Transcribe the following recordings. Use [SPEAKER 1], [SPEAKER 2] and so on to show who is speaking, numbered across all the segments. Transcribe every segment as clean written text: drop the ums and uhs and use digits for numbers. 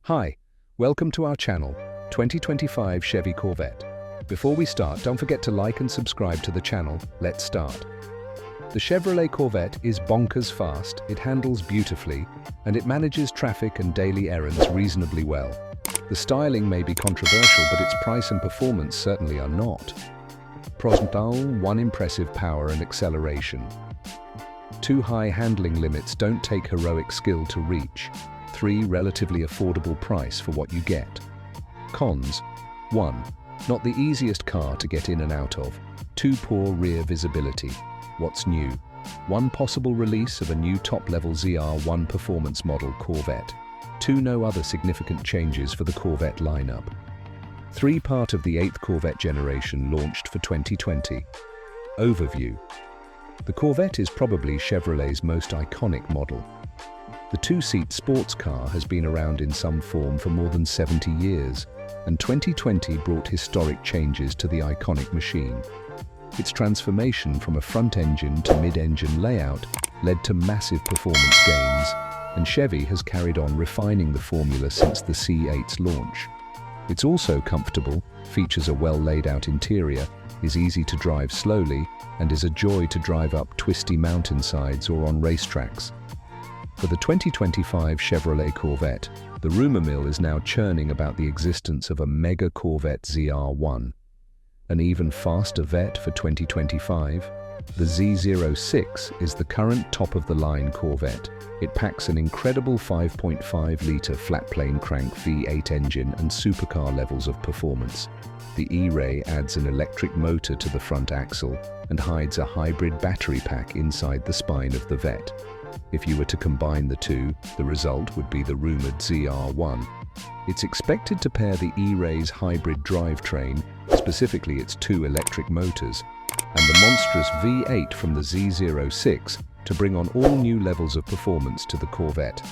[SPEAKER 1] Hi, welcome to our channel, 2025 Chevy Corvette. Before we start, don't forget to like and subscribe to the channel. Let's start. The Chevrolet Corvette is bonkers fast, it handles beautifully, and it manages traffic and daily errands reasonably well. The styling may be controversial, but its price and performance certainly are not. Pros: 1. Impressive power and acceleration. 2. High handling limits don't take heroic skill to reach. 3. Relatively affordable price for what you get. Cons: 1. Not the easiest car to get in and out of. 2. Poor rear visibility. What's new? 1. Possible release of a new top-level ZR1 performance model Corvette. 2. No other significant changes for the Corvette lineup. 3. Part of the 8th Corvette generation launched for 2020. Overview. The Corvette is probably Chevrolet's most iconic model. The two-seat sports car has been around in some form for more than 70 years, and 2020 brought historic changes to the iconic machine. Its transformation from a front-engine to mid-engine layout led to massive performance gains, and Chevy has carried on refining the formula since the C8's launch. It's also comfortable, features a well-laid-out interior, is easy to drive slowly, and is a joy to drive up twisty mountainsides or on racetracks. For the 2025 Chevrolet Corvette, the rumor mill is now churning about the existence of a mega Corvette ZR1. An even faster Vette for 2025, the Z06 is the current top-of-the-line Corvette. It packs an incredible 5.5-litre flat-plane crank V8 engine and supercar levels of performance. The E-Ray adds an electric motor to the front axle and hides a hybrid battery pack inside the spine of the Vette. If you were to combine the two, the result would be the rumored ZR1. It's expected to pair the E-Ray's hybrid drivetrain, specifically its 2 electric motors, and the monstrous V8 from the Z06 to bring on all new levels of performance to the Corvette.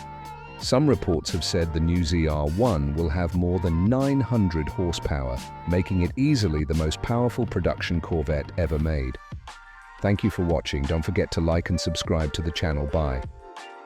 [SPEAKER 1] Some reports have said the new ZR1 will have more than 900 horsepower, making it easily the most powerful production Corvette ever made. Thank you for watching. Don't forget to like and subscribe to the channel. Bye.